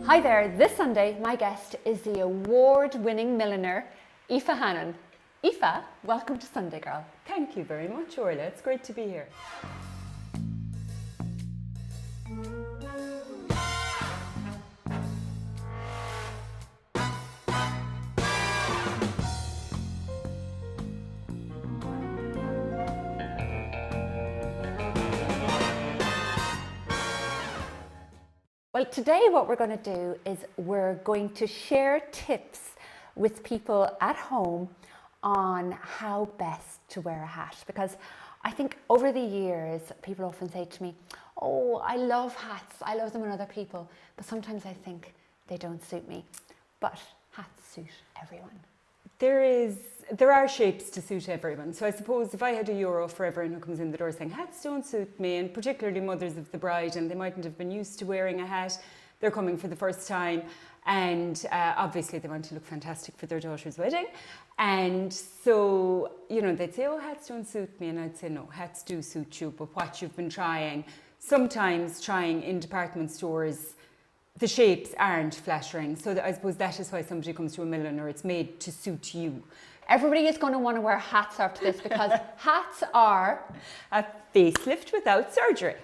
Hi there, this Sunday my guest is the award-winning milliner Aoife Hannon. Aoife, welcome to Sunday Girl. Thank you very much, Orla. It's great to be here. Well, today what we're going to do is we're going to share tips with people at home on how best to wear a hat, because I think over the years people often say to me, oh, I love hats, I love them on other people, but sometimes I think they don't suit me. But hats suit everyone. There are shapes to suit everyone. So I suppose if I had €1 for everyone who comes in the door saying hats don't suit me, and particularly mothers of the bride, and they mightn't have been used to wearing a hat, they're coming for the first time, and obviously they want to look fantastic for their daughter's wedding, and so they'd say, oh, hats don't suit me, and I'd say no, hats do suit you, but what you've been sometimes trying in department stores, the shapes aren't flattering. So I suppose that is why somebody comes to a milliner. It's made to suit you. Everybody is going to want to wear hats after this, because hats are a facelift without surgery.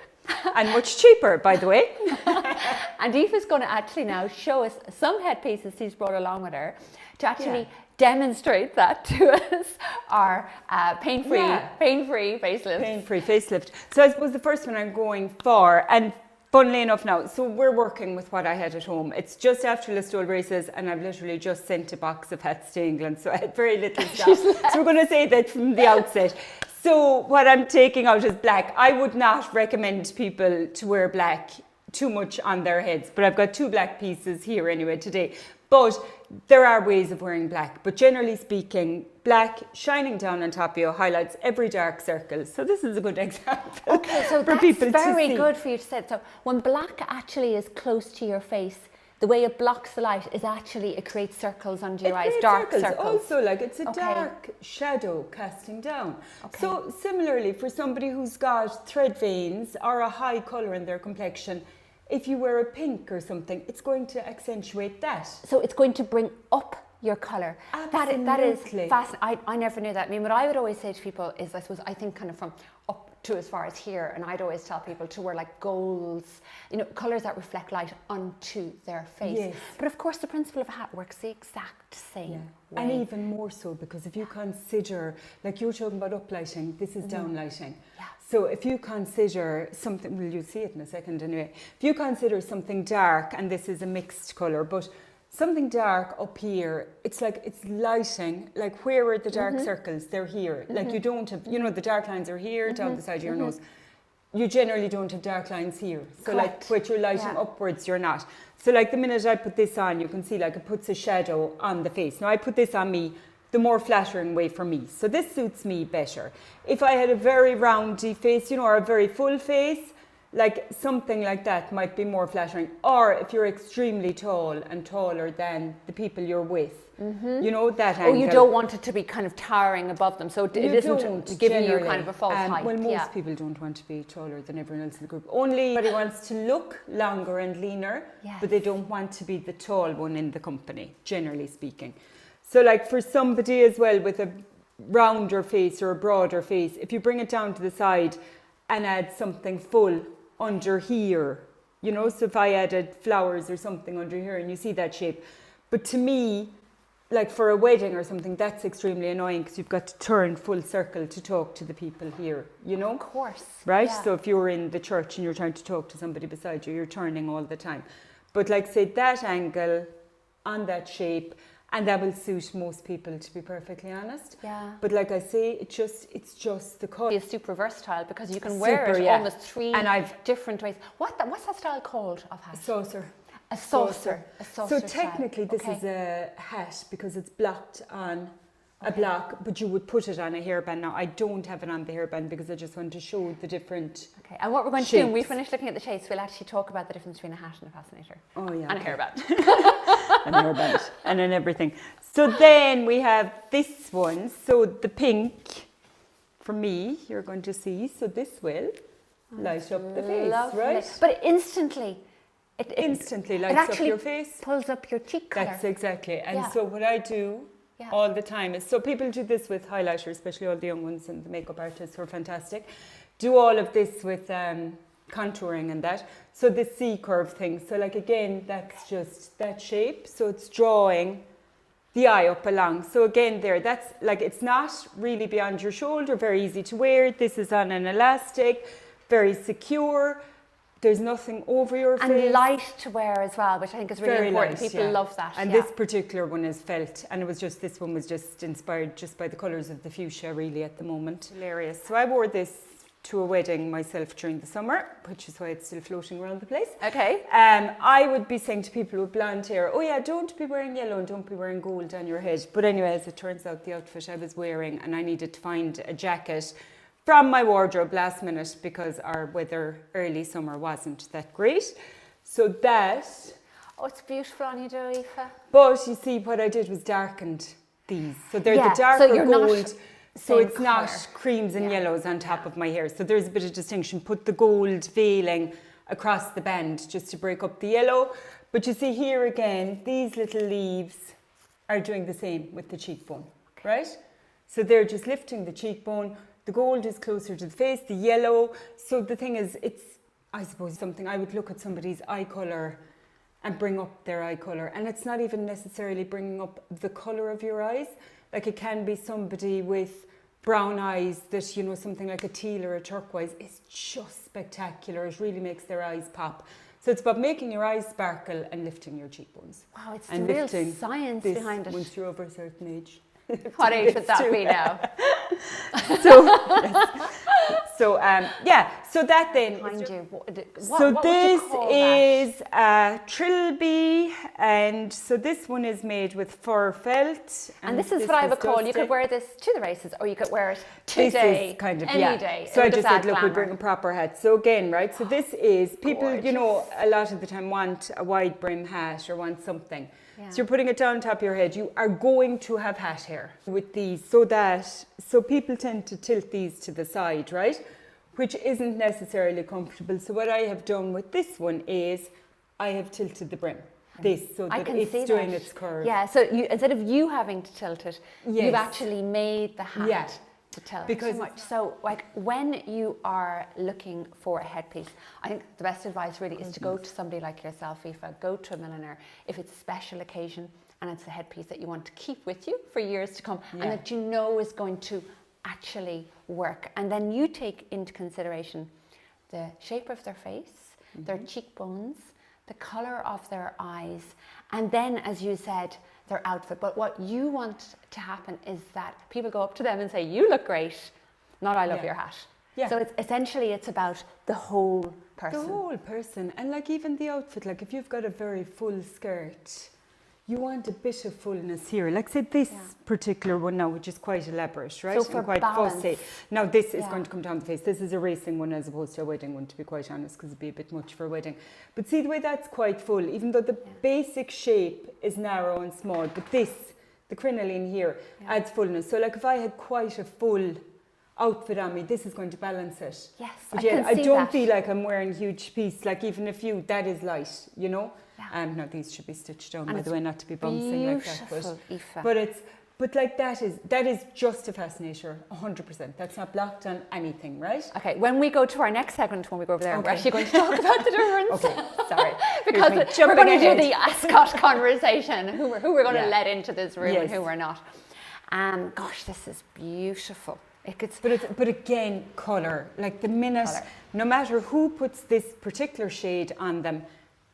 And much cheaper, by the way. And Aoife's going to actually now show us some headpieces she's brought along with her to actually demonstrate that to us, our pain-free facelift. Pain-free facelift. So I suppose the first one I'm going for, and funnily enough now, so we're working with what I had at home. It's just after Listowel races, and I've literally just sent a box of hats to England, so I had very little stuff. So we're going to say that from the outset. So what I'm taking out is black. I would not recommend people to wear black too much on their heads, but I've got 2 black pieces here anyway today. But there are ways of wearing black, but generally speaking, black shining down on top of you highlights every dark circle. So this is a good example. Okay, so that's very good for you to say. So when black actually is close to your face, the way it blocks the light is actually it creates circles under your eyes, dark circles. Also, like it's a dark shadow casting down. Okay. So similarly, for somebody who's got thread veins or a high colour in their complexion, if you wear a pink or something, it's going to accentuate that. So it's going to bring up your colour. Absolutely. That is fascinating. I never knew that. I mean, what I would always say to people is, I suppose, I think kind of from up to as far as here, and I'd always tell people to wear like golds, colours that reflect light onto their face. Yes. But of course, the principle of a hat works the exact same way. And even more so, because if you consider, like you're talking about uplighting, this is downlighting. Yeah. So if you consider something, well, you'll see it in a second anyway. If you consider something dark, and this is a mixed colour, but something dark up here, it's like it's lighting, like where are the dark circles? They're here. Like you don't have, the dark lines are here down the side of your nose. You generally don't have dark lines here. So Correct. like when you're lighting upwards, you're not. So like the minute I put this on, you can see like it puts a shadow on the face. Now I put this on me the more flattering way for me. So this suits me better. If I had a very roundy face, or a very full face, like something like that might be more flattering. Or if you're extremely tall and taller than the people you're with, that angle. Oh, you don't want it to be kind of towering above them, so it isn't giving you kind of a false height. Well, most people don't want to be taller than everyone else in the group. Only everybody wants to look longer and leaner, but they don't want to be the tall one in the company, generally speaking. So like for somebody as well with a rounder face or a broader face, if you bring it down to the side and add something full under here, so if I added flowers or something under here and you see that shape. But to me, like for a wedding or something, that's extremely annoying because you've got to turn full circle to talk to the people here, Of course. Right? Yeah. So if you're in the church and you're trying to talk to somebody beside you, you're turning all the time. But like say that angle on that shape, and that will suit most people, to be perfectly honest. Yeah. But like I say, it's just the colour. It's super versatile because you can wear it almost 3 different ways. What's that style called of hat? Saucer. A saucer. A saucer. So technically this is a hat because it's blocked on a block, but you would put it on a hairband. Now I don't have it on the hairband because I just want to show the different Okay, and what we're going to do when we finish looking at the shapes, we'll actually talk about the difference between a hat and a fascinator. Oh yeah. And a hairband. And a hairband. And then everything. So then we have this one. So the pink, for me, you're going to see. So this will light up the face, Lovely. right? But instantly, It instantly lights up your face. Pulls up your cheek colour. That's exactly. And so what I do all the time is, so people do this with highlighter, especially all the young ones and the makeup artists who are fantastic, do all of this with contouring and that. So the C curve thing. So like again, that's just that shape. So it's drawing the eye up along. So again there, that's like, it's not really beyond your shoulder, very easy to wear. This is on an elastic, very secure. There's nothing over your face. And light to wear as well, which I think is really important. Light, People love that. And this particular one is felt, and it was just, this one was just inspired just by the colours of the fuchsia really at the moment. Hilarious. So I wore this to a wedding myself during the summer, which is why it's still floating around the place. Okay. I would be saying to people with blonde hair, oh yeah, don't be wearing yellow and don't be wearing gold on your head. But anyway, as it turns out, the outfit I was wearing, and I needed to find a jacket from my wardrobe last minute because our weather early summer wasn't that great. So that... Oh, it's beautiful on you, Aoife. But you see, what I did was darkened these. So they're the darker gold. So it's not creams and yellows on top of my hair. So there's a bit of distinction. Put the gold veiling across the band just to break up the yellow. But you see here again, these little leaves are doing the same with the cheekbone, right? So they're just lifting the cheekbone. The gold is closer to the face, the yellow. So the thing is, it's, I suppose, something I would look at somebody's eye colour and bring up their eye colour. And it's not even necessarily bringing up the colour of your eyes. Like it can be somebody with brown eyes that, you know, something like a teal or a turquoise is just spectacular. It really makes their eyes pop. So it's about making your eyes sparkle and lifting your cheekbones. Wow, it's the real science behind it. Once you're over a certain age. What age would that be now? So that then. Behind you. What this is a trilby, and so this one is made with fur felt. And this is what I would call, you could wear this to the races, or you could wear it today, this is kind of, any day. So I just said, look, we bring a proper hat. So again, right, so this is, people, you know, a lot of the time want a wide brim hat or want something. Yeah. So you're putting it down top of your head. You are going to have hat hair with these, so people tend to tilt these to the side, right? Which isn't necessarily comfortable. So what I have done with this one is I have tilted the brim, so that it's doing its curve. Yeah, so instead of you having to tilt it, you've actually made the hat to tilt because so much. So like when you are looking for a headpiece, I think the best advice really is to go to somebody like yourself, Aoife, go to a milliner if it's a special occasion and it's a headpiece that you want to keep with you for years to come and that you know is going to actually work. And then you take into consideration the shape of their face, their cheekbones, the colour of their eyes, and then, as you said, their outfit. But what you want to happen is that people go up to them and say, you look great, not I love your hat. Yeah. So it's essentially, it's about the whole person. The whole person. And like even the outfit, like if you've got a very full skirt, you want a bit of fullness here. Like say this particular one now, which is quite elaborate, right? So for quite balance. Fussy. Now this is going to come down the face. This is a racing one as opposed to a wedding one, to be quite honest, because it'd be a bit much for a wedding. But see the way that's quite full, even though the basic shape is narrow and small, but this, the crinoline here, adds fullness. So like if I had quite a full outfit on me, this is going to balance it. Yes, but I don't feel like I'm wearing a huge piece, like even if that is light, you know? Now these should be stitched down, by the way, not to be bouncing like that. But like that is just a fascinator, 100%. That's not blocked on anything, right? Okay, when we go to our next segment, when we go over there, we're actually going to talk about the difference. Okay, sorry. Because we're going to do the Ascot conversation, who we're going to let into this room and who we're not. Gosh, this is beautiful. But again, colour. Like the minute, no matter who puts this particular shade on them,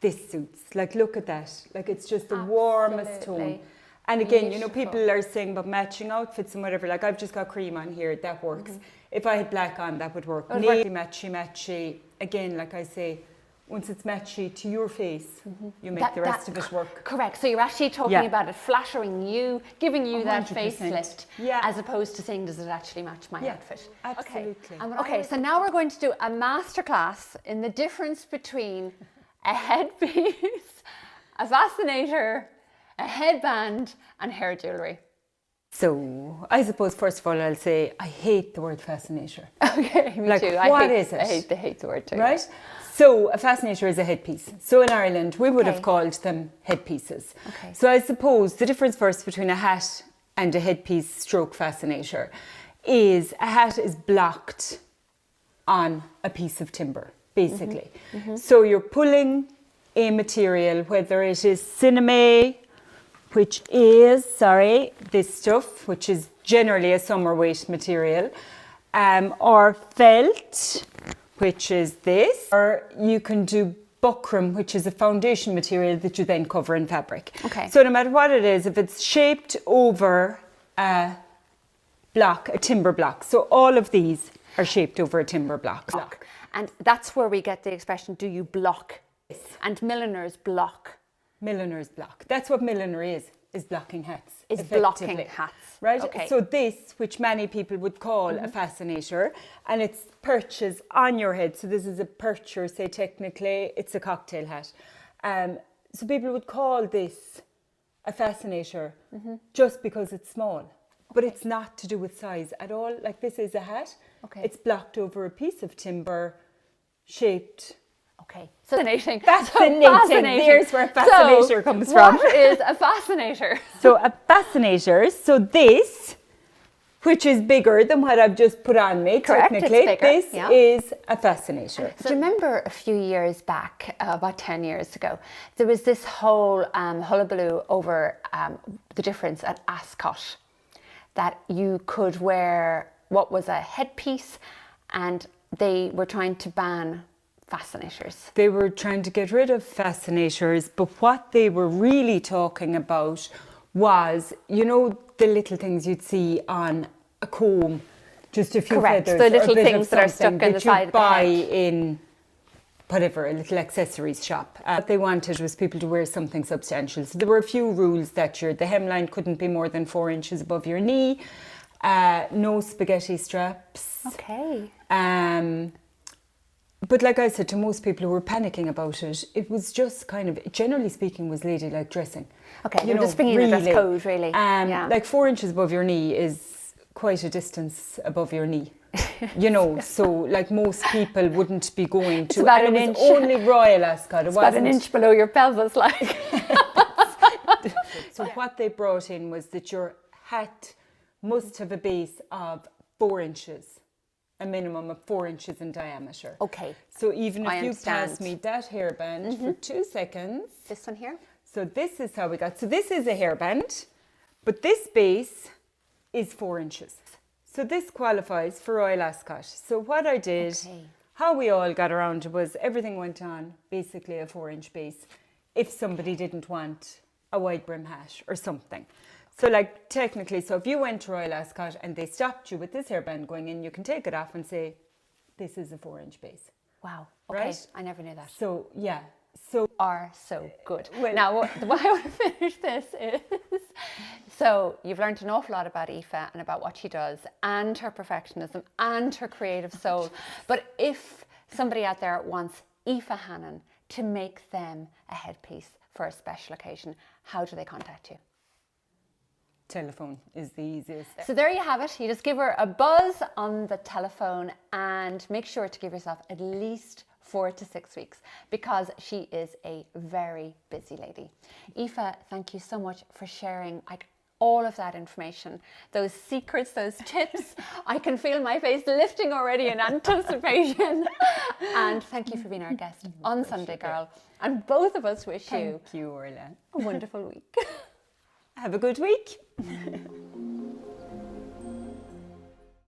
this suits. Like look at that. Like it's just the warmest tone. And again, you know, people are saying about matching outfits and whatever. Like I've just got cream on here, that works. If I had black on, that would work. Navy, matchy. Again, like I say, once it's matchy to your face, you make the rest of it work. Correct. So you're actually talking about it flattering you, giving you 100%. That facelift, as opposed to saying, does it actually match my outfit? Absolutely. Okay, so now we're going to do a masterclass in the difference between a headpiece, a fascinator, a headband, and hair jewellery. So, I suppose first of all I'll say I hate the word fascinator. Okay, me too. What is it? I hate the word too. Right? So a fascinator is a headpiece. So in Ireland, we would have Okay. called them headpieces. Okay. So I suppose the difference first between a hat and a headpiece stroke fascinator is a hat is blocked on a piece of timber, basically. So you're pulling a material, whether it is cinema, which is, this stuff, which is generally a summer weight material, or felt, which is this, or you can do buckram, which is a foundation material that you then cover in fabric. Okay. So no matter what it is, if it's shaped over a block, a timber block, so all of these are shaped over a timber block. And that's where we get the expression, do you block? And milliners block. Milliner's block. That's what milliner is blocking hats. Is effectively. blocking hats. Right? Okay. So this, which many people would call a fascinator, and it's perches on your head. So this is a percher, say technically, it's a cocktail hat. So people would call this a fascinator just because it's small. But it's not to do with size at all. Like this is a hat. Okay. It's blocked over a piece of timber, shaped. Okay, so fascinating. Fascinating. There's where fascinator comes from. What is a fascinator? So a fascinator, so this, which is bigger than what I've just put on me, Correct, it's technically, bigger, this yeah. is a fascinator. So do you remember a few years back, about 10 years ago, there was this whole hullabaloo over the difference at Ascot, that you could wear what was a headpiece, and they were trying to ban fascinators. They were trying to get rid of fascinators, but what they were really talking about was, you know, the little things you'd see on a comb, just a few Correct, feathers, the or a little bit of things that are stuck something in the side of you the buy head. in whatever, a little accessories shop. What they wanted was people to wear something substantial. So there were a few rules that year. The hemline couldn't be more than 4 inches above your knee. No spaghetti straps. Okay. But like I said, to most people who were panicking about it, it was just kind of, generally speaking, was ladylike dressing. Okay, you're just bringing the dress code, really. Yeah. Like 4 inches above your knee is quite a distance above your knee. You know, so like most people wouldn't be going to. about and an it was inch. only Royal Ascot. It's about an inch below your pelvis, like. So what they brought in was that your hat must have a base of 4 inches. A minimum of 4 inches in diameter. Okay. So even I if you understand. pass me that hairband for 2 seconds. This one here? So this is how we got. So this is a hairband, but this base is 4 inches. So this qualifies for Royal Ascot. So what I did, how we all got around it was everything went on basically a 4-inch base if somebody didn't want a wide brim hat or something. So like technically, so if you went to Royal Ascot and they stopped you with this hairband going in, you can take it off and say, this is a 4-inch base. Wow. Okay. Right? I never knew that. So yeah, so Are so good. Well- Now, why I want to finish this is, so you've learned an awful lot about Aoife and about what she does and her perfectionism and her creative soul. But if somebody out there wants Aoife Hannon to make them a headpiece for a special occasion, how do they contact you? telephone is the easiest. So there you have it. You just give her a buzz on the telephone and make sure to give yourself at least 4 to 6 weeks because she is a very busy lady. Aoife, thank you so much for sharing all of that information, those secrets, those tips. I can feel my face lifting already in anticipation. And thank you for being our guest on Sunday Girl. And both of us wish you Thank you, Orla. a wonderful week. Have a good week.